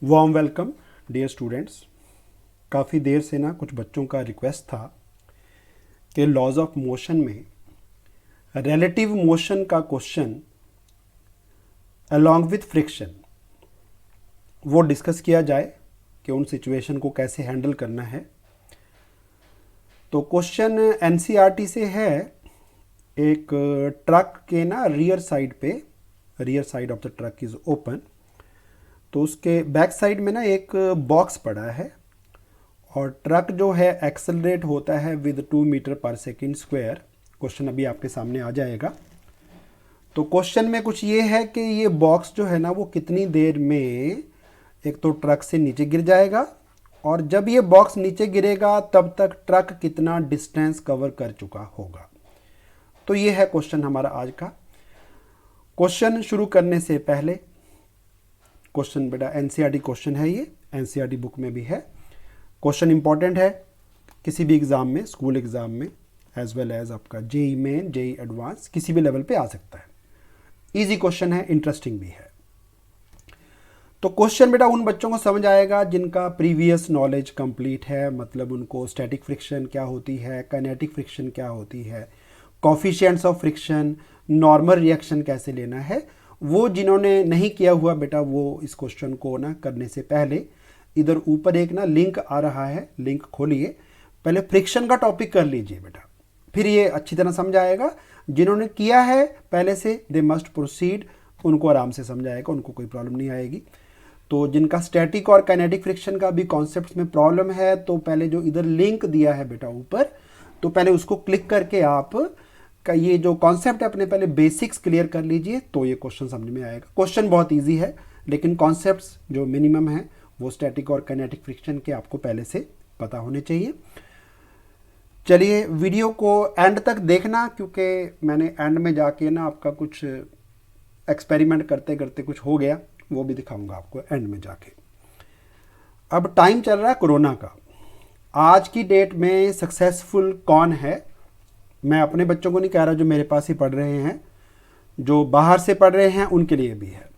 Warm welcome dear students. काफ़ी देर से ना कुछ बच्चों का रिक्वेस्ट था कि लॉज ऑफ मोशन में रिलेटिव मोशन का क्वेश्चन अलॉन्ग विथ फ्रिक्शन वो डिस्कस किया जाए कि उन सिचुएशन को कैसे हैंडल करना है। तो क्वेश्चन एनसीईआरटी से है। एक ट्रक के ना rear side of the truck is open, तो उसके बैक साइड में ना एक बॉक्स पड़ा है और ट्रक जो है एक्सेलरेट होता है with 2 metre per second square. Question अभी आपके सामने आ जाएगा। तो क्वेश्चन में कुछ ये है कि ये बॉक्स जो है ना वो कितनी देर में एक तो ट्रक से नीचे गिर जाएगा, और जब ये बॉक्स नीचे गिरेगा तब तक ट्रक कितना डिस्टेंस कवर कर चुका होगा। तो ये है क्वेश्चन हमारा आज का। क्वेश्चन शुरू करने से पहले, क्वेश्चन बेटा एनसीईआरटी क्वेश्चन है, ये एनसीईआरटी बुक में भी है। क्वेश्चन इंपॉर्टेंट है किसी भी एग्ज़ाम में, स्कूल एग्ज़ाम में एज वेल एज आपका जेई मेन, जेई एडवांस, किसी भी लेवल पे आ सकता है। इजी क्वेश्चन है, इंटरेस्टिंग भी है। तो क्वेश्चन बेटा उन बच्चों को समझ आएगा जिनका प्रीवियस नॉलेज कंप्लीट है, मतलब उनको स्टैटिक फ्रिक्शन क्या होती है, काइनेटिक फ्रिक्शन क्या होती है, coefficients of friction, normal reaction कैसे लेना है। वो जिन्होंने नहीं किया हुआ बेटा, वो इस क्वेश्चन को ना करने से पहले इधर ऊपर एक ना लिंक आ रहा है, लिंक खोलिए, पहले फ्रिक्शन का टॉपिक कर लीजिए बेटा, फिर ये अच्छी तरह समझ आएगा। जिन्होंने किया है पहले से दे मस्ट प्रोसीड, उनको आराम से समझ आएगा, उनको कोई प्रॉब्लम नहीं आएगी। तो जिनका स्टैटिक और काइनेटिक फ्रिक्शन का भी कॉन्सेप्ट्स में प्रॉब्लम है, तो पहले जो इधर लिंक दिया है बेटा ऊपर, तो पहले उसको क्लिक करके आप का ये जो कॉन्सेप्ट है अपने पहले बेसिक्स क्लियर कर लीजिए, तो ये क्वेश्चन समझ में आएगा। क्वेश्चन बहुत इजी है, लेकिन कॉन्सेप्ट्स जो मिनिमम है वो स्टैटिक और काइनेटिक फ्रिक्शन के आपको पहले से पता होने चाहिए। चलिए वीडियो को एंड तक देखना, क्योंकि मैंने एंड में जाके ना आपका कुछ एक्सपेरिमेंट करते करते कुछ हो गया, वो भी दिखाऊंगा आपको एंड में जाके। अब टाइम चल रहा है कोरोना का। आज की डेट में सक्सेसफुल कौन है? मैं अपने बच्चों को नहीं कह रहा जो मेरे पास ही पढ़ रहे हैं, जो बाहर से पढ़ रहे हैं उनके लिए भी है।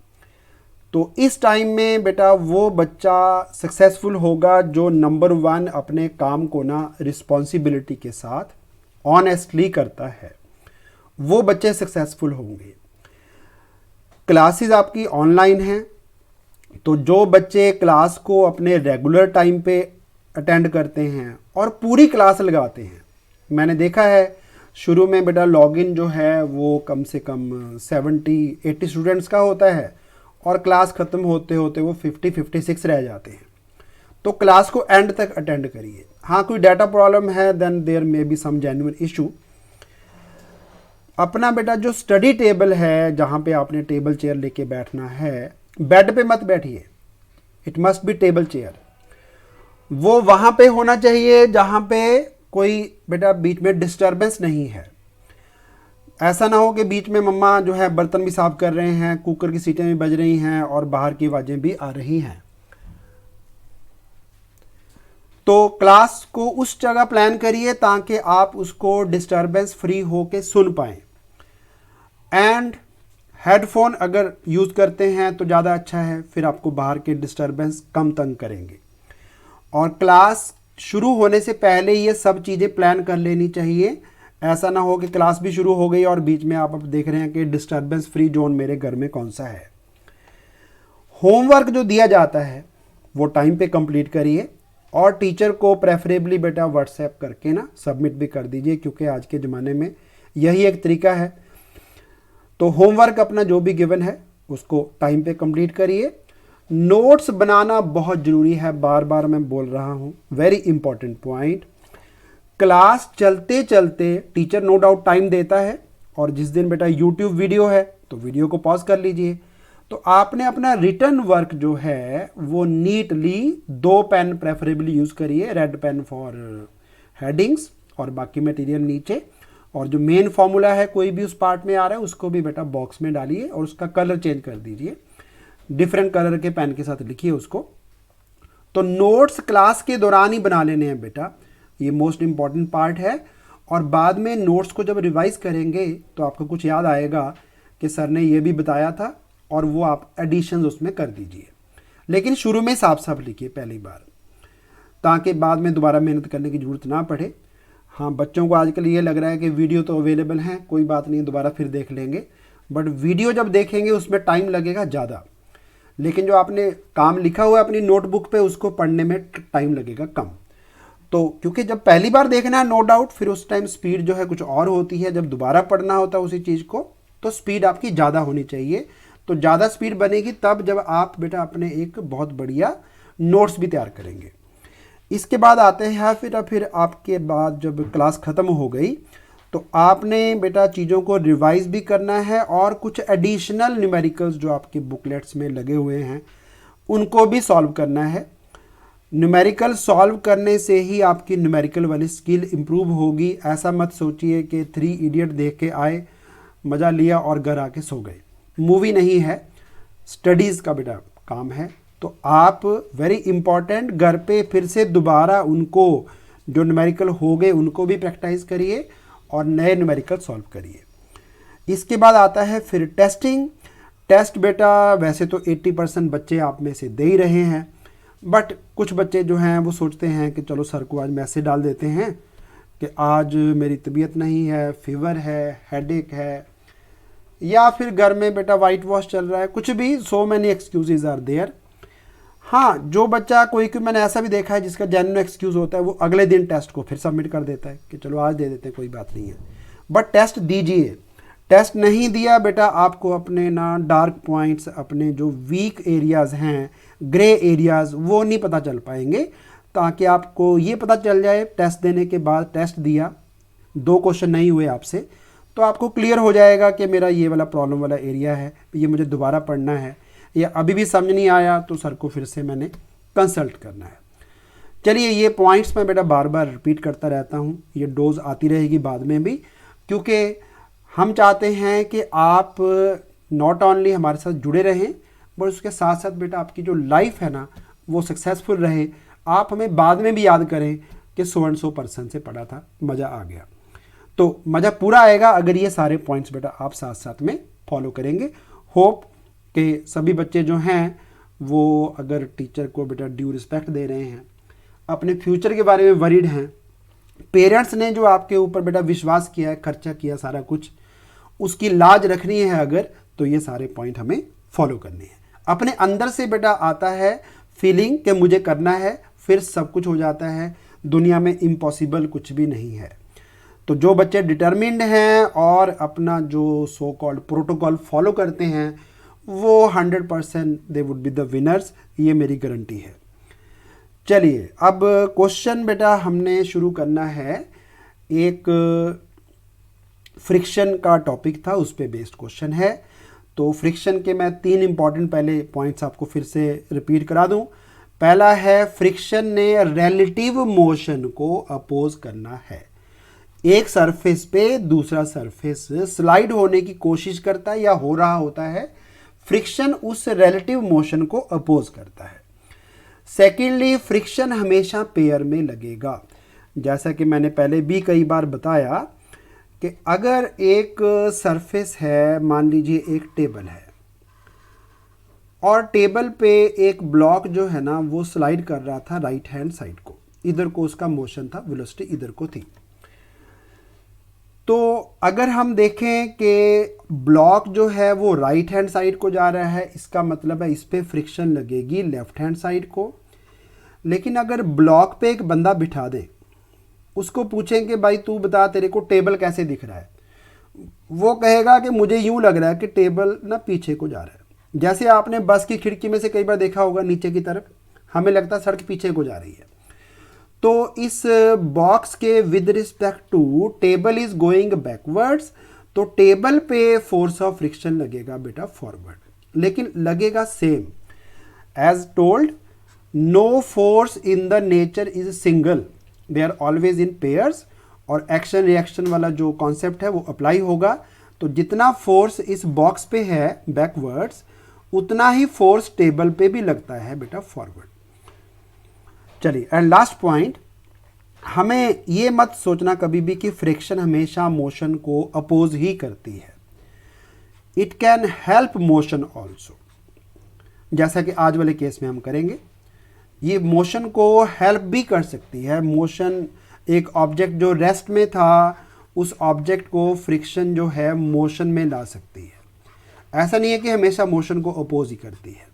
तो इस टाइम में बेटा वो बच्चा सक्सेसफुल होगा जो नंबर 1 अपने काम को ना रिस्पॉन्सिबिलिटी के साथ ऑनेस्टली करता है, वो बच्चे सक्सेसफुल होंगे। क्लासेस आपकी ऑनलाइन हैं, तो जो बच्चे क्लास को अपने रेगुलर टाइम पे अटेंड करते हैं और पूरी क्लास लगाते हैं, मैंने देखा है शुरू में बेटा लॉगिन जो है वो कम से कम 70-80 स्टूडेंट्स का होता है, और क्लास ख़त्म होते होते वो 50-56 रह जाते हैं। तो क्लास को एंड तक अटेंड करिए। हाँ, कोई डाटा प्रॉब्लम है then there may be some genuine issue. अपना बेटा जो स्टडी टेबल है, जहाँ पे आपने टेबल चेयर लेके बैठना है, बेड पे मत बैठिए, it must be table chair. वो वहाँ पे होना चाहिए जहाँ पे कोई बेटा बीच में डिस्टर्बेंस नहीं है। ऐसा ना हो कि बीच में मम्मा जो है बर्तन भी साफ कर रहे हैं, कुकर की सीटें भी बज रही हैं और बाहर की आवाज़ें भी आ रही हैं। तो क्लास को उस जगह प्लान करिए ताकि आप उसको डिस्टर्बेंस फ्री होके सुन पाएँ। एंड हेडफोन अगर यूज़ करते हैं तो ज़्यादा अच्छा है, फिर आपको बाहर के डिस्टर्बेंस कम तंग करेंगे। और क्लास शुरू होने से पहले ये सब चीज़ें प्लान कर लेनी चाहिए। ऐसा ना हो कि क्लास भी शुरू हो गई और बीच में आप अब देख रहे हैं कि डिस्टर्बेंस फ्री जोन मेरे घर में कौन सा है। होमवर्क जो दिया जाता है वो टाइम पे कंप्लीट करिए, और टीचर को प्रेफरेबली बेटा व्हाट्सएप करके ना सबमिट भी कर दीजिए, क्योंकि आज के ज़माने में यही एक तरीका है। तो होमवर्क अपना जो भी गिवन है उसको टाइम पे कंप्लीट करिए। नोट्स बनाना बहुत ज़रूरी है, बार बार मैं बोल रहा हूँ, वेरी इंपॉर्टेंट पॉइंट। क्लास चलते चलते टीचर नो डाउट टाइम देता है, और जिस दिन बेटा यूट्यूब वीडियो है तो वीडियो को पॉज कर लीजिए। तो आपने अपना रिटर्न वर्क जो है वो नीटली 2 पेन प्रेफरेबली यूज़ करिए, रेड पेन फॉर हेडिंग्स और बाकी मटेरियल नीचे, और जो मेन फॉर्मूला है कोई भी उस पार्ट में आ रहा है उसको भी बेटा बॉक्स में डालिए और उसका कलर चेंज कर दीजिए, डिफरेंट कलर के पेन के साथ लिखिए उसको। तो नोट्स क्लास के दौरान ही बना लेने हैं बेटा, ये मोस्ट इंपॉर्टेंट पार्ट है। और बाद में नोट्स को जब रिवाइज करेंगे तो आपको कुछ याद आएगा कि सर ने ये भी बताया था, और वो आप एडिशंस उसमें कर दीजिए। लेकिन शुरू में साफ साफ लिखिए पहली बार, ताकि बाद में दोबारा मेहनत करने की ज़रूरत ना पड़े। हाँ, बच्चों को आजकल ये लग रहा है कि वीडियो तो अवेलेबल है, कोई बात नहीं, दोबारा फिर देख लेंगे, बट वीडियो जब देखेंगे उसमें टाइम लगेगा ज़्यादा, लेकिन जो आपने काम लिखा हुआ है अपनी नोटबुक पे उसको पढ़ने में टाइम लगेगा कम। तो क्योंकि जब पहली बार देखना है नो डाउट, फिर उस टाइम स्पीड जो है कुछ और होती है, जब दोबारा पढ़ना होता है उसी चीज़ को तो स्पीड आपकी ज़्यादा होनी चाहिए। तो ज़्यादा स्पीड बनेगी तब जब आप बेटा अपने एक बहुत बढ़िया नोट्स भी तैयार करेंगे। इसके बाद आते हैं फिर आपके बाद जब क्लास ख़त्म हो गई तो आपने बेटा चीज़ों को रिवाइज भी करना है और कुछ एडिशनल न्यूमेरिकल्स जो आपके बुकलेट्स में लगे हुए हैं उनको भी सॉल्व करना है। न्यूमेरिकल सॉल्व करने से ही आपकी न्यूमेरिकल वाली स्किल इम्प्रूव होगी। ऐसा मत सोचिए कि 3 इडियट देख के आए, मज़ा लिया और घर आके सो गए। मूवी नहीं है, स्टडीज़ का बेटा काम है। तो आप वेरी इंपॉर्टेंट घर पे फिर से दोबारा उनको जो न्यूमेरिकल हो गए उनको भी प्रैक्टिस करिए और नए न्यूमेरिकल सॉल्व करिए। इसके बाद आता है फिर टेस्टिंग। टेस्ट बेटा वैसे तो 80% बच्चे आप में से दे ही रहे हैं, बट कुछ बच्चे जो हैं वो सोचते हैं कि चलो सर को आज मैसेज डाल देते हैं कि आज मेरी तबीयत नहीं है, फीवर है, हेडेक है, या फिर घर में बेटा वाइट वॉश चल रहा है, कुछ भी, so many excuses are there. हाँ, जो बच्चा कोई मैंने ऐसा भी देखा है जिसका जेन्युइन एक्सक्यूज़ होता है वो अगले दिन टेस्ट को फिर सबमिट कर देता है कि चलो आज दे देते हैं, कोई बात नहीं है, बट टेस्ट दीजिए। टेस्ट नहीं दिया बेटा आपको अपने ना डार्क पॉइंट्स, अपने जो वीक एरियाज़ हैं, ग्रे एरियाज़, वो नहीं पता चल पाएंगे। ताकि आपको ये पता चल जाए टेस्ट देने के बाद, टेस्ट दिया 2 क्वेश्चन नहीं हुए आपसे तो आपको क्लियर हो जाएगा कि मेरा ये वाला प्रॉब्लम वाला एरिया है, ये मुझे दोबारा पढ़ना है, या अभी भी समझ नहीं आया तो सर को फिर से मैंने कंसल्ट करना है। चलिए, ये पॉइंट्स मैं बेटा बार बार रिपीट करता रहता हूँ, ये डोज आती रहेगी बाद में भी, क्योंकि हम चाहते हैं कि आप नॉट ओनली हमारे साथ जुड़े रहें बट उसके साथ साथ बेटा आपकी जो लाइफ है ना वो सक्सेसफुल रहे। आप हमें बाद में भी याद करें कि 100% से पढ़ा था, मज़ा आ गया। तो मज़ा पूरा आएगा अगर ये सारे पॉइंट्स बेटा आप साथ साथ में फॉलो करेंगे। होप कि सभी बच्चे जो हैं वो अगर टीचर को बेटा ड्यू रिस्पेक्ट दे रहे हैं, अपने फ्यूचर के बारे में वरीड हैं, पेरेंट्स ने जो आपके ऊपर बेटा विश्वास किया है, खर्चा किया सारा कुछ, उसकी लाज रखनी है अगर, तो ये सारे पॉइंट हमें फॉलो करने हैं। अपने अंदर से बेटा आता है फीलिंग कि मुझे करना है, फिर सब कुछ हो जाता है। दुनिया में इम्पॉसिबल कुछ भी नहीं है। तो जो बच्चे डिटर्मिन्ड हैं और अपना जो सो कॉल्ड प्रोटोकॉल फॉलो करते हैं वो 100% they would be the winners, ये मेरी गारंटी है। चलिए, अब क्वेश्चन बेटा हमने शुरू करना है। एक फ्रिक्शन का टॉपिक था, उस पे बेस्ड क्वेश्चन है। तो फ्रिक्शन के मैं 3 इंपॉर्टेंट पहले पॉइंट्स आपको फिर से रिपीट करा दूं। पहला है, फ्रिक्शन ने रिलेटिव मोशन को अपोज करना है। एक सरफेस पे दूसरा सरफेस स्लाइड होने की कोशिश करता है या हो रहा होता है, फ्रिक्शन उस रिलेटिव मोशन को अपोज करता है। सेकेंडली, फ्रिक्शन हमेशा पेयर में लगेगा। जैसा कि मैंने पहले भी कई बार बताया कि अगर एक सरफेस है, मान लीजिए एक टेबल है और टेबल पे एक ब्लॉक जो है ना वो स्लाइड कर रहा था राइट हैंड साइड को, इधर को उसका मोशन था, वेलोसिटी इधर को थी। तो अगर हम देखें कि ब्लॉक जो है वो राइट हैंड साइड को जा रहा है, इसका मतलब है इस पे फ्रिक्शन लगेगी लेफ्ट हैंड साइड को। लेकिन अगर ब्लॉक पे एक बंदा बिठा दें, उसको पूछें कि भाई तू बता तेरे को टेबल कैसे दिख रहा है, वो कहेगा कि मुझे यूं लग रहा है कि टेबल ना पीछे को जा रहा है। जैसे आपने बस की खिड़की में से कई बार देखा होगा नीचे की तरफ, हमें लगता है सड़क पीछे को जा रही है। तो इस बॉक्स के with respect to table is going backwards, तो टेबल पे फोर्स ऑफ फ्रिक्शन लगेगा बेटा फॉरवर्ड, लेकिन लगेगा same. As told, no force in the nature is single, they are always in pairs. और एक्शन रिएक्शन वाला जो कॉन्सेप्ट है वो अप्लाई होगा। तो जितना फोर्स इस बॉक्स पे है बैकवर्ड्स, उतना ही फोर्स टेबल पे भी लगता है बेटा फॉरवर्ड। चलिए, एंड लास्ट पॉइंट, हमें ये मत सोचना कभी भी कि फ्रिक्शन हमेशा मोशन को अपोज ही करती है। It can help motion also. जैसा कि आज वाले केस में हम करेंगे। ये मोशन को हेल्प भी कर सकती है। मोशन, एक ऑब्जेक्ट जो रेस्ट में था उस ऑब्जेक्ट को फ्रिक्शन जो है मोशन में ला सकती है। ऐसा नहीं है कि हमेशा मोशन को अपोज ही करती है।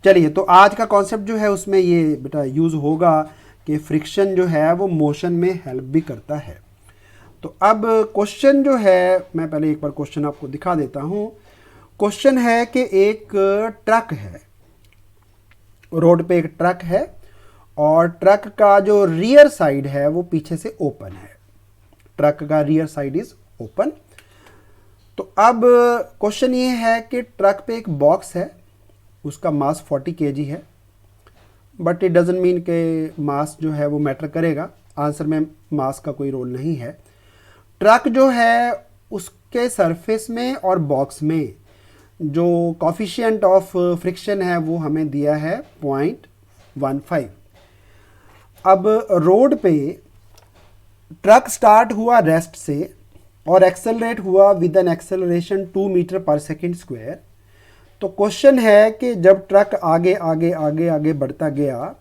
चलिए, तो आज का कॉन्सेप्ट जो है उसमें ये बेटा यूज़ होगा कि फ्रिक्शन जो है वो मोशन में हेल्प भी करता है। तो अब क्वेश्चन जो है, मैं पहले एक बार क्वेश्चन आपको दिखा देता हूँ। क्वेश्चन है कि एक ट्रक है, रोड पे एक ट्रक है और ट्रक का जो रियर साइड है वो पीछे से ओपन है। ट्रक का रियर साइड इज ओपन। तो अब क्वेश्चन ये है कि ट्रक पे एक बॉक्स है, उसका मास 40 kg है, बट इट डजंट मीन के मास जो है वो मैटर करेगा। आंसर में मास का कोई रोल नहीं है। ट्रक जो है उसके सरफेस में और बॉक्स में जो कॉफिशिएंट ऑफ फ्रिक्शन है वो हमें दिया है 0.15। अब रोड पे ट्रक स्टार्ट हुआ रेस्ट से और एक्सेलरेट हुआ with an acceleration 2 metre per second square. तो क्वेश्चन है कि जब ट्रक आगे आगे आगे आगे बढ़ता गया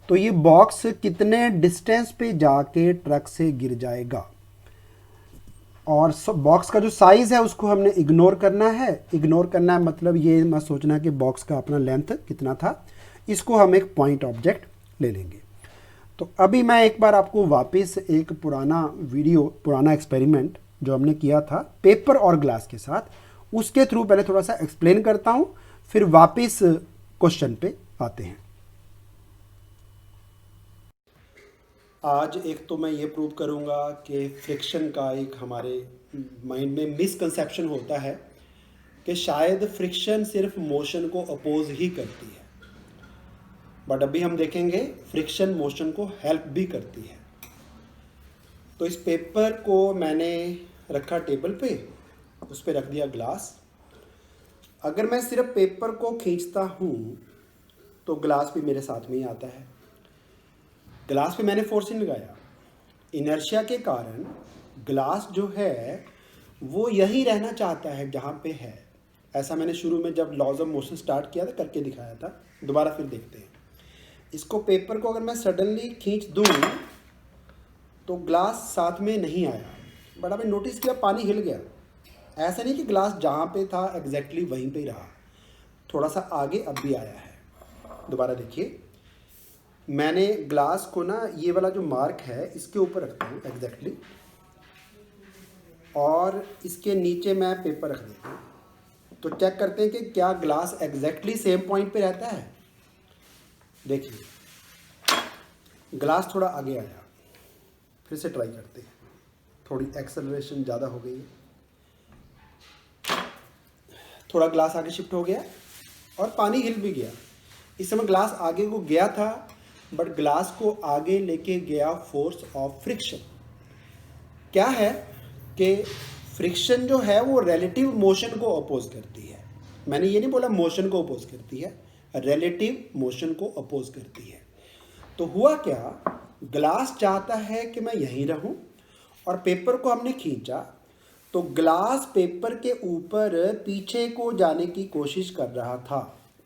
तो ये बॉक्स कितने डिस्टेंस पे जाके ट्रक से गिर जाएगा। और बॉक्स का जो साइज है उसको हमने इग्नोर करना है। इग्नोर करना है मतलब ये मत सोचना कि बॉक्स का अपना लेंथ कितना था। इसको हम एक पॉइंट ऑब्जेक्ट ले लेंगे। तो अभी मैं एक बार आपको वापस एक पुराना वीडियो, पुराना एक्सपेरिमेंट जो हमने किया था पेपर और ग्लास के साथ, उसके थ्रू पहले थोड़ा सा एक्सप्लेन करता हूं, फिर वापस क्वेश्चन पे आते हैं। आज एक तो मैं ये प्रूव करूंगा कि फ्रिक्शन का एक हमारे माइंड में मिसकंसेप्शन होता है कि शायद फ्रिक्शन सिर्फ मोशन को अपोज ही करती है, बट अभी हम देखेंगे फ्रिक्शन मोशन को हेल्प भी करती है। तो इस पेपर को मैंने रखा टेबल पे, उस पर रख दिया ग्लास। अगर मैं सिर्फ पेपर को खींचता हूँ तो ग्लास भी मेरे साथ में ही आता है। ग्लास पे मैंने फोर्स नहीं लगाया, इनर्शिया के कारण ग्लास जो है वो यही रहना चाहता है जहाँ पे है। ऐसा मैंने शुरू में जब लॉज ऑफ मोशन स्टार्ट किया था करके दिखाया था। दोबारा फिर देखते हैं इसको। पेपर को अगर मैं सडनली खींच दूँ तो ग्लास साथ में नहीं आया, बट आपने नोटिस किया पानी हिल गया। ऐसा नहीं कि ग्लास जहाँ पे था एग्जैक्टली वहीं पे ही रहा, थोड़ा सा आगे अब भी आया है। दोबारा देखिए, मैंने ग्लास को ना ये वाला जो मार्क है इसके ऊपर रखता हूँ एग्जैक्टली, और इसके नीचे मैं पेपर रख देता हूँ। तो चेक करते हैं कि क्या ग्लास एग्जैक्टली सेम पॉइंट पे रहता है। देखिए, ग्लास थोड़ा आगे आया, फिर से ट्राई करते हैं। थोड़ी एक्सेलरेशन ज़्यादा हो गई है, थोड़ा ग्लास आगे शिफ्ट हो गया और पानी हिल भी गया। इस समय ग्लास आगे को गया था, बट ग्लास को आगे लेके गया फोर्स ऑफ फ्रिक्शन। क्या है कि फ्रिक्शन जो है वो रिलेटिव मोशन को अपोज करती है। मैंने ये नहीं बोला मोशन को अपोज करती है, रिलेटिव मोशन को अपोज करती है। तो हुआ क्या, ग्लास चाहता है कि मैं यहीं रहूं और पेपर को हमने खींचा तो ग्लास पेपर के ऊपर पीछे को जाने की कोशिश कर रहा था।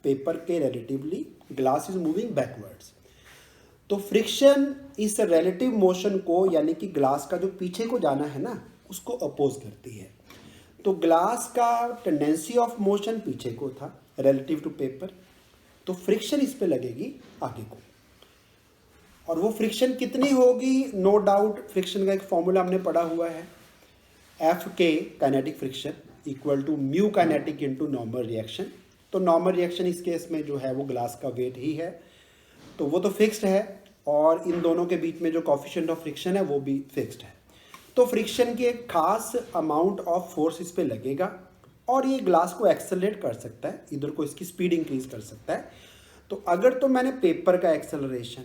पेपर के relatively glass is moving backwards. तो फ्रिक्शन इस रिलेटिव मोशन को, यानी कि ग्लास का जो पीछे को जाना है ना, उसको अपोज करती है। तो ग्लास का टेंडेंसी ऑफ मोशन पीछे को था रिलेटिव टू पेपर, तो फ्रिक्शन इस पे लगेगी आगे को। और वो फ्रिक्शन कितनी होगी, नो डाउट फ्रिक्शन का एक फॉर्मूला हमने पढ़ा हुआ है, F K kinetic friction equal to mu kinetic into normal reaction. तो नॉर्मल रिएक्शन इस केस में जो है वो ग्लास का वेट ही है, तो वो तो फिक्स्ड है, और इन दोनों के बीच में जो कॉफिशिएंट ऑफ फ्रिक्शन है वो भी फिक्स्ड है। तो फ्रिक्शन की एक खास अमाउंट ऑफ फोर्स इस पे लगेगा और ये ग्लास को एक्सेलरेट कर सकता है, इधर को इसकी स्पीड इंक्रीज कर सकता है। तो अगर तो मैंने पेपर का एक्सेलरेशन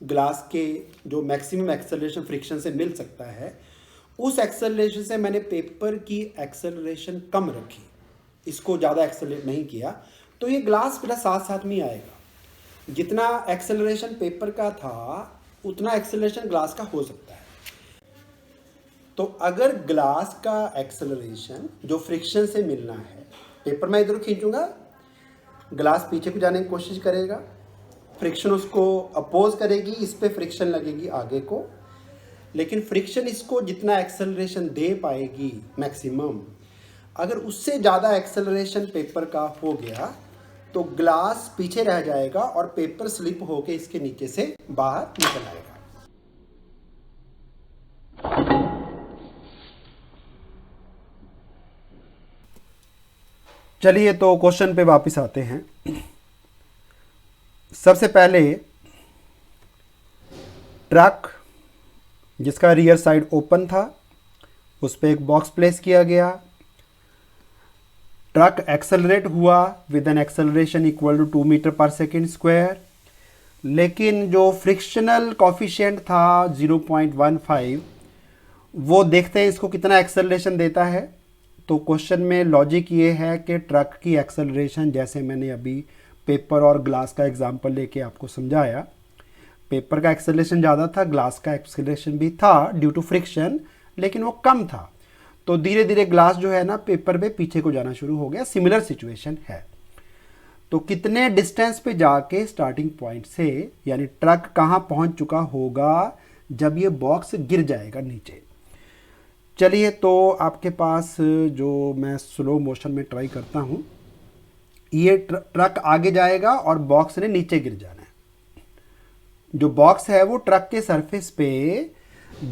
ग्लास के जो मैक्सिमम एक्सेलरेशन फ्रिक्शन से मिल सकता है, उस एक्सेलरेशन से मैंने पेपर की एक्सेलरेशन कम रखी, इसको ज़्यादा एक्सेलरेट नहीं किया, तो ये ग्लास मेरा साथ साथ में आएगा। जितना एक्सेलरेशन पेपर का था उतना एक्सेलरेशन ग्लास का हो सकता है। तो अगर ग्लास का एक्सेलरेशन जो फ्रिक्शन से मिलना है, पेपर मैं इधर खींचूंगा ग्लास पीछे को जाने की कोशिश करेगा, फ्रिक्शन उसको अपोज करेगी, इस पे फ्रिक्शन लगेगी आगे को, लेकिन फ्रिक्शन इसको जितना एक्सेलरेशन दे पाएगी मैक्सिमम, अगर उससे ज़्यादा एक्सेलरेशन पेपर का हो गया तो ग्लास पीछे रह जाएगा और पेपर स्लिप होके इसके नीचे से बाहर निकल आएगा। चलिए तो क्वेश्चन पे वापस आते हैं। सबसे पहले ट्रक जिसका रियर साइड ओपन था उस पर एक बॉक्स प्लेस किया गया, ट्रक एक्सेलरेट हुआ with an acceleration equal to 2 metre per second square, लेकिन जो फ्रिक्शनल कॉफिशिएंट था 0.15 वो देखते हैं इसको कितना एक्सेलरेशन देता है। तो क्वेश्चन में लॉजिक ये है कि ट्रक की एक्सेलरेशन, जैसे मैंने अभी पेपर और ग्लास का एग्जांपल लेके आपको समझाया, पेपर का एक्सेलरेशन ज़्यादा था, ग्लास का एक्सेलरेशन भी था ड्यू टू फ्रिक्शन, लेकिन वो कम था। तो धीरे धीरे ग्लास जो है ना पेपर पे पीछे को जाना शुरू हो गया। सिमिलर सिचुएशन है। तो कितने डिस्टेंस पे जाके स्टार्टिंग पॉइंट से, यानी ट्रक कहाँ पहुँच चुका होगा जब ये बॉक्स गिर जाएगा नीचे। चलिए तो आपके पास जो मैं स्लो मोशन में ट्राई करता हूँ, ये ट्रक आगे जाएगा और बॉक्स ने नीचे गिर जाना है। जो बॉक्स है वो ट्रक के सरफेस पे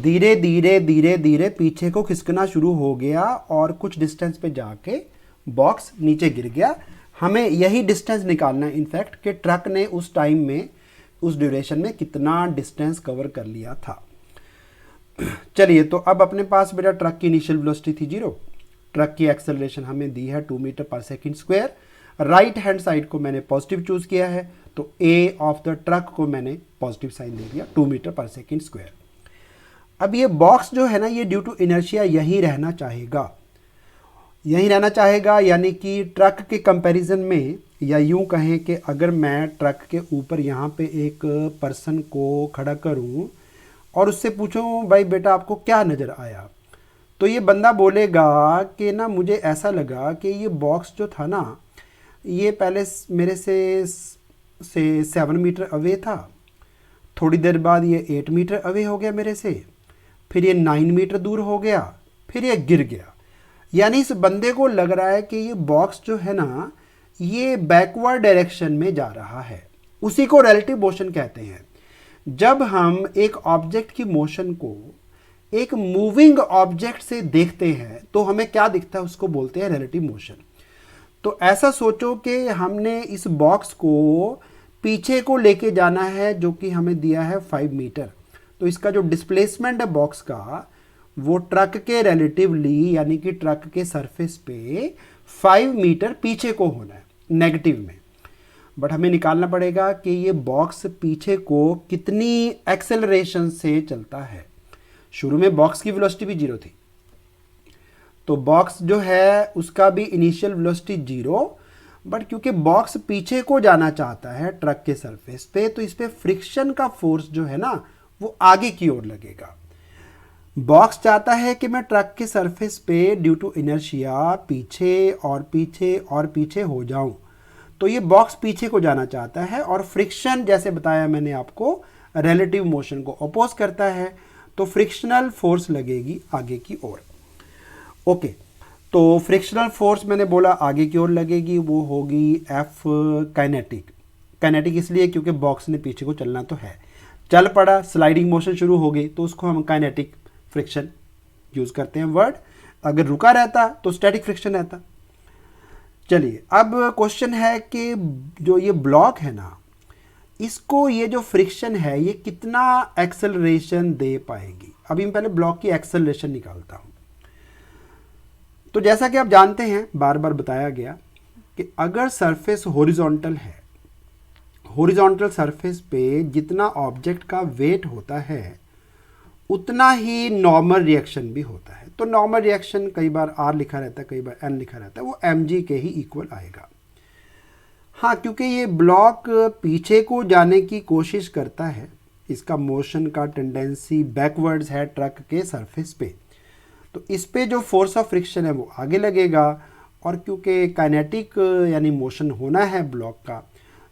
धीरे धीरे धीरे धीरे पीछे को खिसकना शुरू हो गया और कुछ डिस्टेंस पे जाके बॉक्स नीचे गिर गया। हमें यही डिस्टेंस निकालना है इनफैक्ट कि ट्रक ने उस टाइम में, उस ड्यूरेशन में कितना डिस्टेंस कवर कर लिया था। चलिए तो अब अपने पास बेटा ट्रक की इनिशियल वेलोसिटी थी 0, ट्रक की एक्सेलरेशन हमें दी है 2 metre per second square, right hand side को मैंने पॉजिटिव चूज किया है तो ए ऑफ द ट्रक को मैंने पॉजिटिव साइन दे दिया 2 मीटर पर सेकेंड स्क्वायर। अब ये बॉक्स जो है ना ये ड्यू टू इनर्शिया यहीं रहना चाहेगा, यहीं रहना चाहेगा, यानी कि ट्रक के कंपैरिजन में, या यूं कहें कि अगर मैं ट्रक के ऊपर यहाँ पे एक पर्सन को खड़ा करूँ और उससे पूछूं भाई बेटा आपको क्या नज़र आया, तो ये बंदा बोलेगा कि ना मुझे ऐसा लगा कि ये बॉक्स जो था ना ये पहले मेरे से 7 मीटर अवे था, थोड़ी देर बाद ये 8 मीटर अवे हो गया मेरे से, फिर ये 9 मीटर दूर हो गया, फिर ये गिर गया। यानी इस बंदे को लग रहा है कि ये बॉक्स जो है ना ये बैकवर्ड डायरेक्शन में जा रहा है। उसी को रिलेटिव मोशन कहते हैं। जब हम एक ऑब्जेक्ट की मोशन को एक मूविंग ऑब्जेक्ट से देखते हैं तो हमें क्या दिखता है, उसको बोलते हैं रिलेटिव मोशन। तो ऐसा सोचो कि हमने इस बॉक्स को पीछे को लेके जाना है जो कि हमें दिया है 5 मीटर, तो इसका जो डिस्प्लेसमेंट है बॉक्स का वो ट्रक के रिलेटिवली, यानी कि ट्रक के सरफेस पे 5 मीटर पीछे को होना है नेगेटिव में। बट हमें निकालना पड़ेगा कि ये बॉक्स पीछे को कितनी एक्सेलरेशन से चलता है। शुरू में बॉक्स की वेलोसिटी भी 0 थी, तो बॉक्स जो है उसका भी इनिशियल वेलोसिटी 0, बट क्योंकि बॉक्स पीछे को जाना चाहता है ट्रक के सरफेस पे तो इस पे फ्रिक्शन का फोर्स जो है ना वो आगे की ओर लगेगा। बॉक्स चाहता है कि मैं ट्रक के सरफेस पे ड्यू टू इनर्शिया पीछे और पीछे और पीछे हो जाऊं, तो ये बॉक्स पीछे को जाना चाहता है और फ्रिक्शन जैसे बताया मैंने आपको रिलेटिव मोशन को अपोज करता है, तो फ्रिक्शनल फोर्स लगेगी आगे की ओर। ओके, तो फ्रिक्शनल फोर्स मैंने बोला आगे की ओर लगेगी, वो होगी एफ काइनेटिक। काइनेटिक इसलिए क्योंकि बॉक्स ने पीछे को चलना तो है, चल पड़ा, स्लाइडिंग मोशन शुरू हो गई तो उसको हम काइनेटिक फ्रिक्शन यूज करते हैं वर्ड। अगर रुका रहता तो स्टैटिक फ्रिक्शन रहता। चलिए अब क्वेश्चन है कि जो ये ब्लॉक है ना इसको, ये जो फ्रिक्शन है ये कितना एक्सेलरेशन दे पाएगी। अभी मैं पहले ब्लॉक की एक्सेलरेशन निकालता हूं। तो जैसा कि आप जानते हैं, बार बार बताया गया कि अगर सरफेस हॉरिजॉन्टल है, हॉरिजॉन्टल सरफेस पे जितना ऑब्जेक्ट का वेट होता है उतना ही नॉर्मल रिएक्शन भी होता है। तो नॉर्मल रिएक्शन कई बार R लिखा रहता है, कई बार N लिखा रहता है, वो mg के ही इक्वल आएगा। हाँ, क्योंकि ये ब्लॉक पीछे को जाने की कोशिश करता है, इसका मोशन का टेंडेंसी बैकवर्ड्स है ट्रक के सरफेस पे, तो इस पे जो फोर्स ऑफ फ्रिक्शन है वो आगे लगेगा और क्योंकि काइनेटिक यानी मोशन होना है ब्लॉक का,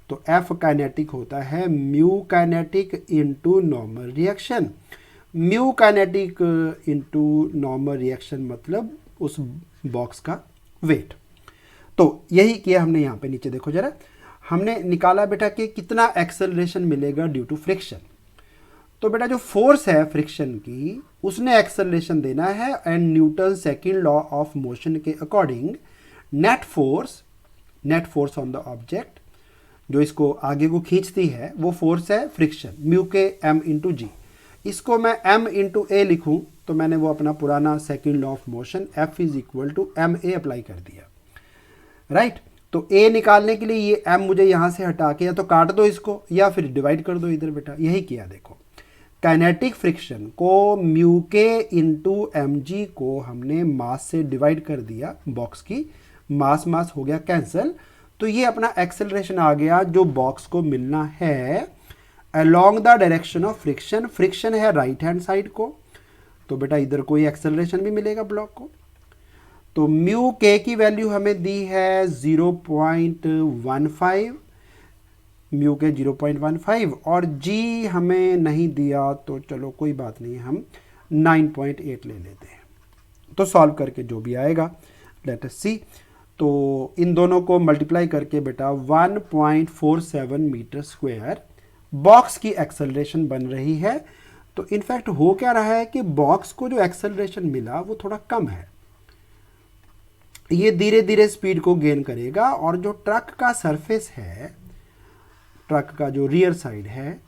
तो एफ काइनेटिक होता है mu kinetic into normal reaction. Mu kinetic into normal reaction मतलब उस बॉक्स का वेट। तो यही किया हमने यहाँ पे। नीचे देखो जरा, हमने निकाला बेटा कि कितना एक्सेलरेशन मिलेगा ड्यू टू फ्रिक्शन। तो बेटा जो फोर्स है फ्रिक्शन की, उसने एक्सेलरेशन देना है, and Newton second law of motion के according net force on the object जो इसको आगे को खींचती है वो फोर्स है friction, mu k m into g. इसको मैं m इंटू ए लिखूँ तो मैंने वो अपना पुराना second law of motion F is equal to M A apply कर दिया, राइट। तो a निकालने के लिए ये m मुझे यहाँ से हटा के या तो काट दो इसको या फिर डिवाइड कर दो इधर बेटा। यही किया देखो, काइनेटिक फ्रिक्शन को म्यू के इंटू एम जी को हमने मास से डिवाइड कर दिया, बॉक्स की मास हो गया कैंसिल। तो ये अपना एक्सेलरेशन आ गया जो बॉक्स को मिलना है along the direction of friction. Friction है राइट हैंड साइड को, तो बेटा इधर कोई एक्सेलरेशन भी मिलेगा ब्लॉक को। तो म्यू के की वैल्यू हमें दी है 0.15, म्यू के 0.15, और जी हमें नहीं दिया तो चलो कोई बात नहीं, हम 9.8 ले लेते हैं। तो सॉल्व करके जो भी आएगा लेट अस सी। तो इन दोनों को मल्टीप्लाई करके बेटा 1.47 मीटर स्क्वायर बॉक्स की एक्सेलरेशन बन रही है। तो इनफैक्ट हो क्या रहा है कि बॉक्स को जो एक्सेलरेशन मिला वो थोड़ा कम है, ये धीरे धीरे स्पीड को गेन करेगा, और जो ट्रक का सरफेस है, ट्रक का जो रियर साइड है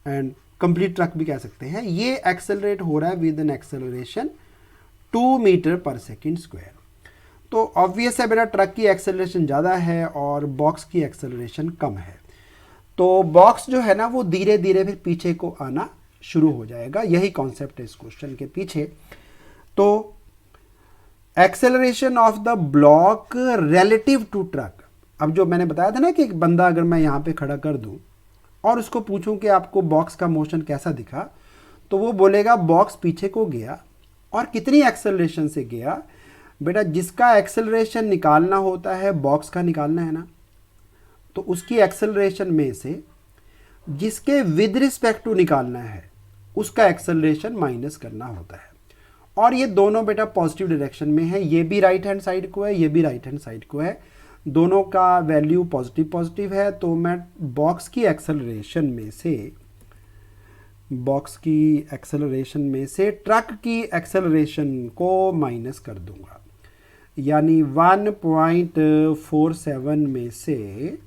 एंड कंप्लीट ट्रक भी कह सकते हैं, ये एक्सेलरेट हो रहा है with an acceleration 2 metre per second square. तो ऑब्वियस है बेटा ट्रक की एक्सेलरेशन ज़्यादा है और बॉक्स की एक्सेलरेशन कम है, तो बॉक्स जो है ना वो धीरे धीरे फिर पीछे को आना शुरू हो जाएगा। यही कॉन्सेप्ट है इस क्वेश्चन के पीछे। तो acceleration of the block relative to truck. अब जो मैंने बताया था ना कि एक बंदा अगर मैं यहाँ पे खड़ा कर दूँ और उसको पूछूं कि आपको बॉक्स का मोशन कैसा दिखा, तो वो बोलेगा बॉक्स पीछे को गया, और कितनी एक्सेलरेशन से गया। बेटा जिसका एक्सेलरेशन निकालना होता है बॉक्स का निकालना है ना, तो उसकी एक्सेलरेशन में से जिसके विद रिस्पेक्ट टू निकालना है उसका एक्सेलरेशन माइनस करना होता है। और ये दोनों बेटा पॉजिटिव डायरेक्शन में है, ये भी राइट हैंड साइड को है, ये भी राइट हैंड साइड को है, दोनों का वैल्यू पॉजिटिव है। तो मैं बॉक्स की एक्सेलरेशन में से ट्रक की एक्सेलरेशन को माइनस कर दूंगा, यानी 1.47 में से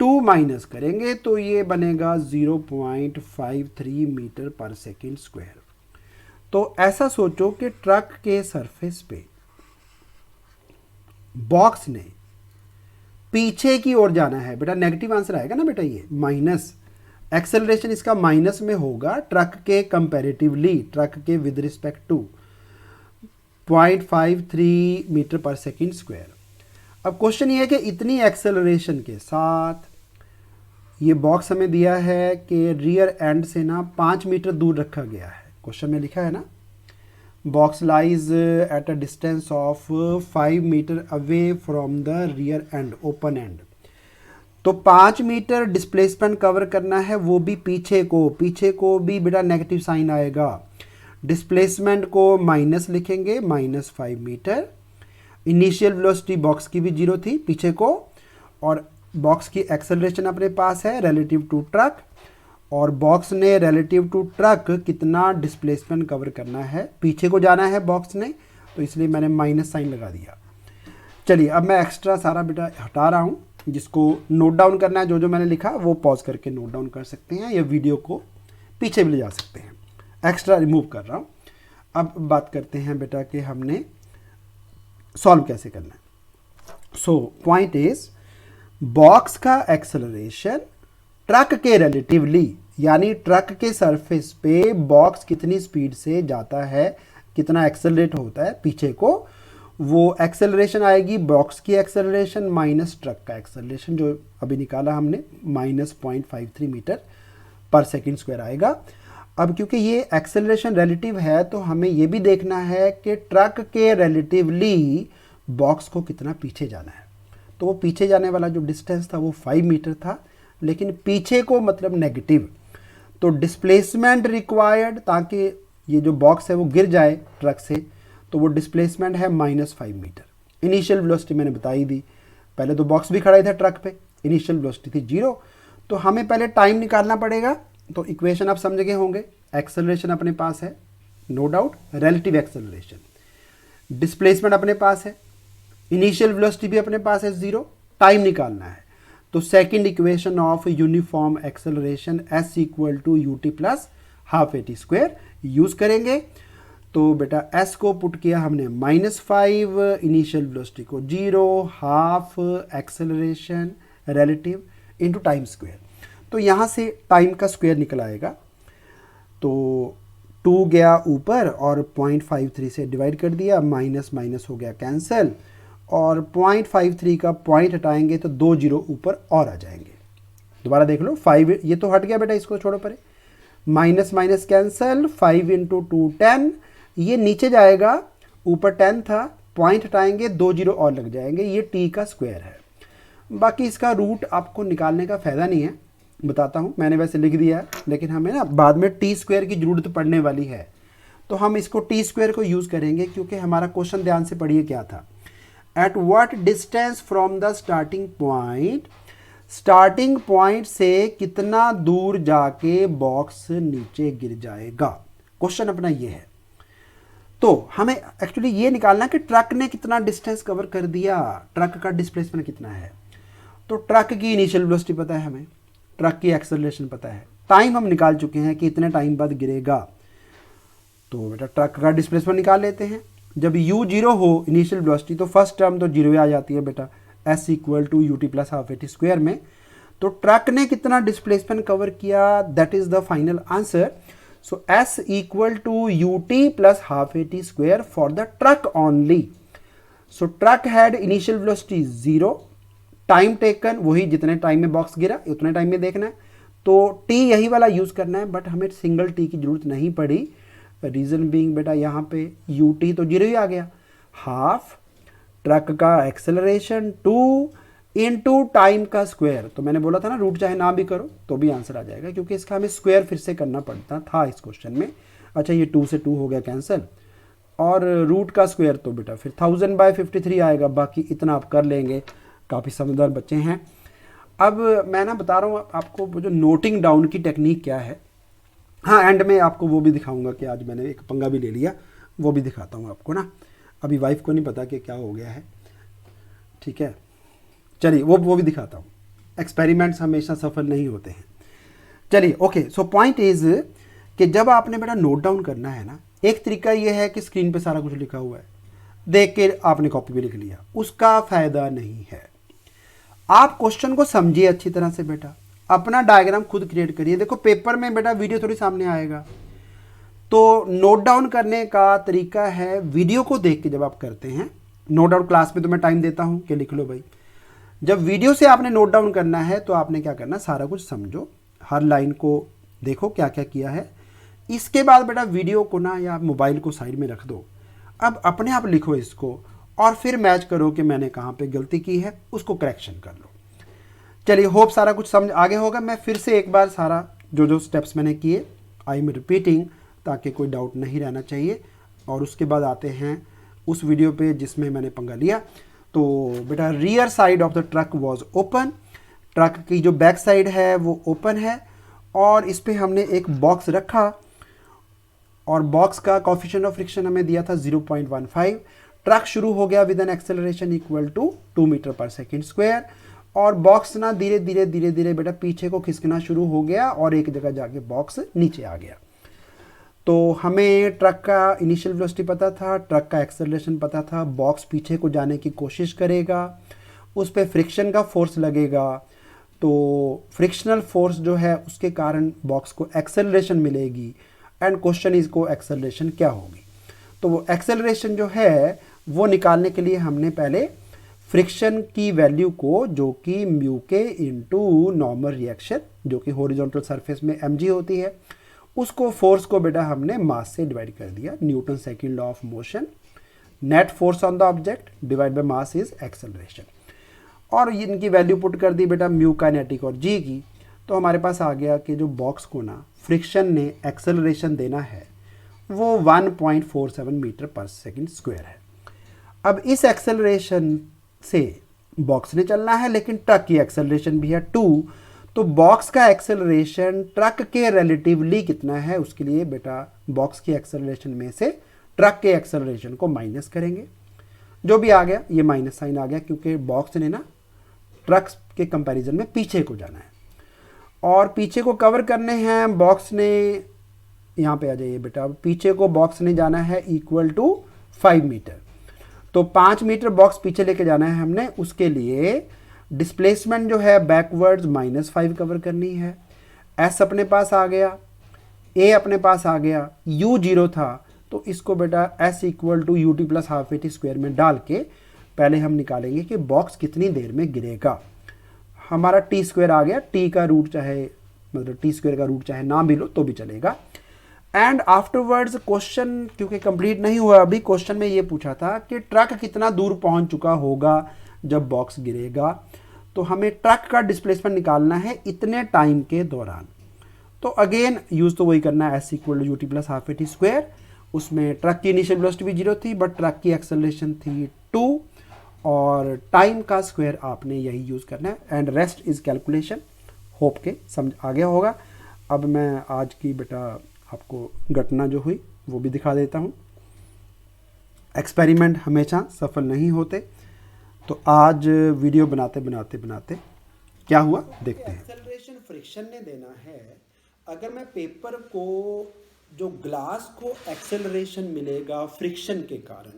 2 माइनस करेंगे तो ये बनेगा 0.53 मीटर पर सेकेंड स्क्वायर। तो ऐसा सोचो कि ट्रक के सरफेस पे बॉक्स ने पीछे की ओर जाना है। बेटा नेगेटिव आंसर आएगा ना बेटा, ये माइनस एक्सेलरेशन इसका माइनस में होगा ट्रक के कंपैरेटिवली, ट्रक के with respect to 0.53 metre per second square. अब क्वेश्चन ये है कि इतनी एक्सेलरेशन के साथ ये बॉक्स हमें दिया है कि रियर एंड से ना 5 मीटर दूर रखा गया है। क्वेश्चन में लिखा है ना, box lies at a distance of 5 metre away from the rear end, open end. तो 5 मीटर डिस्प्लेसमेंट कवर करना है, वो भी पीछे को भी बेटा नेगेटिव साइन आएगा। डिस्प्लेसमेंट को माइनस लिखेंगे, -5 मीटर। इनिशियल वेलोसिटी बॉक्स की भी 0 थी पीछे को, और बॉक्स की एक्सेलरेशन अपने पास है रिलेटिव टू ट्रक, और बॉक्स ने रिलेटिव टू ट्रक कितना डिस्प्लेसमेंट कवर करना है, पीछे को जाना है बॉक्स ने, तो इसलिए मैंने माइनस साइन लगा दिया। चलिए अब मैं एक्स्ट्रा सारा बेटा हटा रहा हूँ, जिसको नोट डाउन करना है जो मैंने लिखा वो पॉज करके नोट डाउन कर सकते हैं, या वीडियो को पीछे भी ले जा सकते हैं। एक्स्ट्रा रिमूव कर रहा हूँ। अब बात करते हैं बेटा कि हमने सॉल्व कैसे करना है। सो पॉइंट इज, बॉक्स का एक्सेलरेशन ट्रक के रिलेटिवली, यानी ट्रक के सरफेस पे बॉक्स कितनी स्पीड से जाता है, कितना एक्सेलरेट होता है पीछे को, वो एक्सेलरेशन आएगी बॉक्स की एक्सेलरेशन माइनस ट्रक का एक्सेलरेशन, जो अभी निकाला हमने -0.53 मीटर पर सेकेंड स्क्वायर आएगा। अब क्योंकि ये एक्सेलरेशन रिलेटिव है तो हमें ये भी देखना है कि ट्रक के रिलेटिवली बॉक्स को कितना पीछे जाना है। तो वो पीछे जाने वाला जो डिस्टेंस था वो 5 मीटर था, लेकिन पीछे को मतलब नेगेटिव। तो डिस्प्लेसमेंट रिक्वायर्ड, ताकि ये जो बॉक्स है वो गिर जाए ट्रक से, तो वो डिस्प्लेसमेंट है -5 मीटर। इनिशियल वेलोसिटी मैंने बताई दी, पहले तो बॉक्स भी खड़ा ही था ट्रक पे, इनिशियल वेलोसिटी थी 0। तो हमें पहले टाइम निकालना पड़ेगा। तो इक्वेशन आप समझ गए होंगे, एक्सेलरेशन अपने पास है no doubt, relative acceleration, displacement अपने पास है, इनिशियल वेलोसिटी भी अपने पास है 0, टाइम निकालना है। तो second equation of uniform acceleration S = ut plus half AT² use करेंगे। तो बेटा S को पुट किया हमने -5, इनिशियल वेलोसिटी को 0, half acceleration relative into time square. तो यहाँ से टाइम का स्क्वायर निकल आएगा। तो 2 गया ऊपर और 0.53 से डिवाइड कर दिया, माइनस माइनस हो गया कैंसिल, और 0.53 का पॉइंट हटाएंगे तो 2 0 ऊपर और आ जाएंगे। दोबारा देख लो, 5 ये तो हट गया बेटा, इसको छोड़ो परे, माइनस माइनस कैंसिल, 5 × 2 10, ये नीचे जाएगा, ऊपर 10 था, पॉइंट हटाएंगे 2 0 और लग जाएंगे, ये t का स्क्वायर है। बाकी इसका रूट आपको निकालने का फ़ायदा नहीं है, बताता हूँ, मैंने वैसे लिख दिया है, लेकिन हमें ना बाद में t² की ज़रूरत पड़ने वाली है, तो हम इसको t² को यूज़ करेंगे, क्योंकि हमारा क्वेश्चन ध्यान से पढ़िए क्या था। At what distance from the starting point, starting point से कितना दूर जाके बॉक्स नीचे गिर जाएगा, क्वेश्चन अपना ये है। तो हमें एक्चुअली ये निकालना कि ट्रक ने कितना डिस्टेंस कवर कर दिया, ट्रक का डिस्प्लेसमेंट कितना है। तो ट्रक की इनिशियल वेलोसिटी पता है हमें, ट्रक की एक्सेलरेशन पता है, टाइम हम निकाल चुके हैं कि इतने टाइम बाद गिरेगा। तो बेटा ट्रक का डिस्प्लेसमेंट निकाल लेते हैं। जब u 0 हो इनिशियल वेलोसिटी, तो फर्स्ट टर्म तो 0 आ जाती है बेटा, S = ut plus half AT² में। तो ट्रक ने कितना डिस्प्लेसमेंट कवर किया, that is the final answer. So S = ut plus half AT² for the truck only. So truck had initial velocity 0, time taken वही जितने टाइम में box गिरा उतने टाइम में देखना है, तो t यही वाला यूज़ करना है, बट हमें सिंगल t की ज़रूरत नहीं पड़ी। रीज़न बीइंग बेटा यहाँ पे ut तो 0 ही आ गया, हाफ ट्रक का एक्सेलरेशन 2 × टाइम का स्क्वायर। तो मैंने बोला था ना, रूट चाहे ना भी करो तो भी आंसर आ जाएगा, क्योंकि इसका हमें स्क्वायर फिर से करना पड़ता था इस क्वेश्चन में। अच्छा, ये 2 से 2 हो गया कैंसिल, और रूट का स्क्वायर तो बेटा फिर 1000/53 आएगा। बाकी इतना आप कर लेंगे, काफ़ी समझदार बच्चे हैं। अब मैं ना बता रहा हूँ आपको वो जो नोटिंग डाउन की टेक्निक क्या है। हाँ, एंड में आपको वो भी दिखाऊंगा कि आज मैंने एक पंगा भी ले लिया, वो भी दिखाता हूँ आपको ना। अभी वाइफ को नहीं पता कि क्या हो गया है, ठीक है, चलिए वो भी दिखाता हूँ। एक्सपेरिमेंट्स हमेशा सफल नहीं होते हैं। चलिए ओके, सो पॉइंट इज कि जब आपने बेटा नोट डाउन करना है ना, एक तरीका ये है कि स्क्रीन पे सारा कुछ लिखा हुआ है, देख के आपने कॉपी पे लिख लिया, उसका फ़ायदा नहीं है। आप क्वेश्चन को समझिए अच्छी तरह से बेटा, अपना डायग्राम खुद क्रिएट करिए। देखो पेपर में बेटा वीडियो थोड़ी सामने आएगा, तो नोट डाउन करने का तरीका है वीडियो को देख के जब आप करते हैं। नोट डाउन क्लास में तो मैं टाइम देता हूँ कि लिख लो भाई, जब वीडियो से आपने नोट डाउन करना है तो आपने क्या करना, सारा कुछ समझो, हर लाइन को देखो क्या क्या किया है। इसके बाद बेटा वीडियो को ना या मोबाइल को साइड में रख दो, अब अपने आप लिखो इसको, और फिर मैच करो कि मैंने कहाँ पे गलती की है, उसको करेक्शन कर लो। चलिए, होप सारा कुछ समझ आगे होगा। मैं फिर से एक बार सारा जो स्टेप्स मैंने किए आई एम रिपीटिंग, ताकि कोई डाउट नहीं रहना चाहिए। और उसके बाद आते हैं उस वीडियो पे जिसमें मैंने पंगा लिया। तो बेटा rear side of the truck was open, truck की जो बैक साइड है वो ओपन है, और इस पर हमने एक बॉक्स रखा, और बॉक्स का कोएफिशिएंट ऑफ फ्रिक्शन हमें दिया था 0.15। ट्रक शुरू हो गया with an acceleration equal to 2 metre per second square, और बॉक्स ना धीरे धीरे धीरे धीरे बेटा पीछे को खिसकना शुरू हो गया, और एक जगह जाके बॉक्स नीचे आ गया। तो हमें ट्रक का इनिशियल वेलोसिटी पता था, ट्रक का एक्सेलरेशन पता था, बॉक्स पीछे को जाने की कोशिश करेगा, उस पर फ्रिक्शन का फोर्स लगेगा, तो फ्रिक्शनल फोर्स जो है उसके कारण बॉक्स को एक्सेलरेशन मिलेगी, एंड क्वेश्चन इज को एक्सेलरेशन क्या होगी। तो वो एक्सेलरेशन जो है वो निकालने के लिए हमने पहले फ्रिक्शन की वैल्यू को, जो कि म्यू के इनटू नॉर्मल रिएक्शन, जो कि हॉरिजॉन्टल सरफेस में mg होती है, उसको फोर्स को बेटा हमने मास से डिवाइड कर दिया, Newton second law of motion. Net force on the object divide by mass is acceleration. और इनकी वैल्यू पुट कर दी बेटा म्यू काइनेटिक और जी की, तो हमारे पास आ गया कि जो बॉक्स को ना फ्रिक्शन ने एक्सेलरेशन देना है वो 1.47 मीटर पर सेकंड स्क्वायर है। अब इस एक्सेलरेशन से बॉक्स ने चलना है, लेकिन ट्रक की एक्सेलरेशन भी है 2, तो बॉक्स का एक्सेलरेशन ट्रक के रिलेटिवली कितना है, उसके लिए बेटा बॉक्स की एक्सेलरेशन में से ट्रक के एक्सेलरेशन को माइनस करेंगे। जो भी आ गया ये माइनस साइन आ गया, क्योंकि बॉक्स ने ना ट्रक के कंपैरिजन में पीछे को जाना है और पीछे को कवर करने हैं बॉक्स ने, यहाँ पे आ जाइए बेटा, पीछे को बॉक्स ने जाना है इक्वल टू 5 मीटर, तो 5 मीटर बॉक्स पीछे लेके जाना है हमने। उसके लिए डिस्प्लेसमेंट जो है बैकवर्ड्स -5 कवर करनी है। एस अपने पास आ गया, ए अपने पास आ गया, यू 0 था, तो इसको बेटा S equal to U T plus half A T square में डाल के पहले हम निकालेंगे कि बॉक्स कितनी देर में गिरेगा। हमारा टी स्क्वायर आ गया, टी का रूट चाहे मतलब टी स्क्वायर का रूट चाहे ना भी लो तो भी चलेगा। एंड आफ्टरवर्ड्स क्वेश्चन क्योंकि कंप्लीट नहीं हुआ अभी, क्वेश्चन में ये पूछा था कि ट्रक कितना दूर पहुंच चुका होगा जब बॉक्स गिरेगा, तो हमें ट्रक का डिस्प्लेसमेंट निकालना है इतने टाइम के दौरान। तो अगेन यूज तो वही करना है, S equal to U T plus half A T square. उसमें ट्रक की इनिशियल वेलोसिटी भी 0 थी, बट ट्रक की एक्सेलरेशन थी 2 और टाइम का स्क्वायर आपने यही यूज़ करना है। And rest is calculation. Hope के समझ आ गया होगा। अब मैं आज की बेटा आपको घटना जो हुई वो भी दिखा देता हूँ। एक्सपेरिमेंट हमेशा सफल नहीं होते, तो आज वीडियो बनाते बनाते क्या हुआ देखते हैं। एक्सेलरेशन फ्रिक्शन ने देना है। अगर मैं पेपर को जो ग्लास को एक्सेलरेशन मिलेगा फ्रिक्शन के कारण,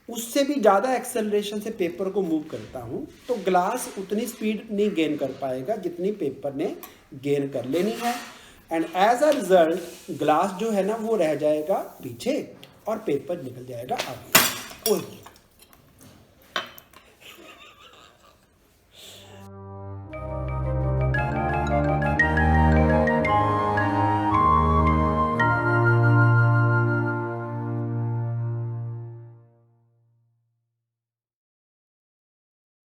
उससे भी ज़्यादा एक्सेलरेशन से पेपर को मूव करता हूँ, तो ग्लास उतनी स्पीड नहीं गेन कर पाएगा जितनी पेपर ने गेन कर लेनी है। And as a result glass जो है ना वो रह जाएगा पीछे और पेपर निकल जाएगा आगे।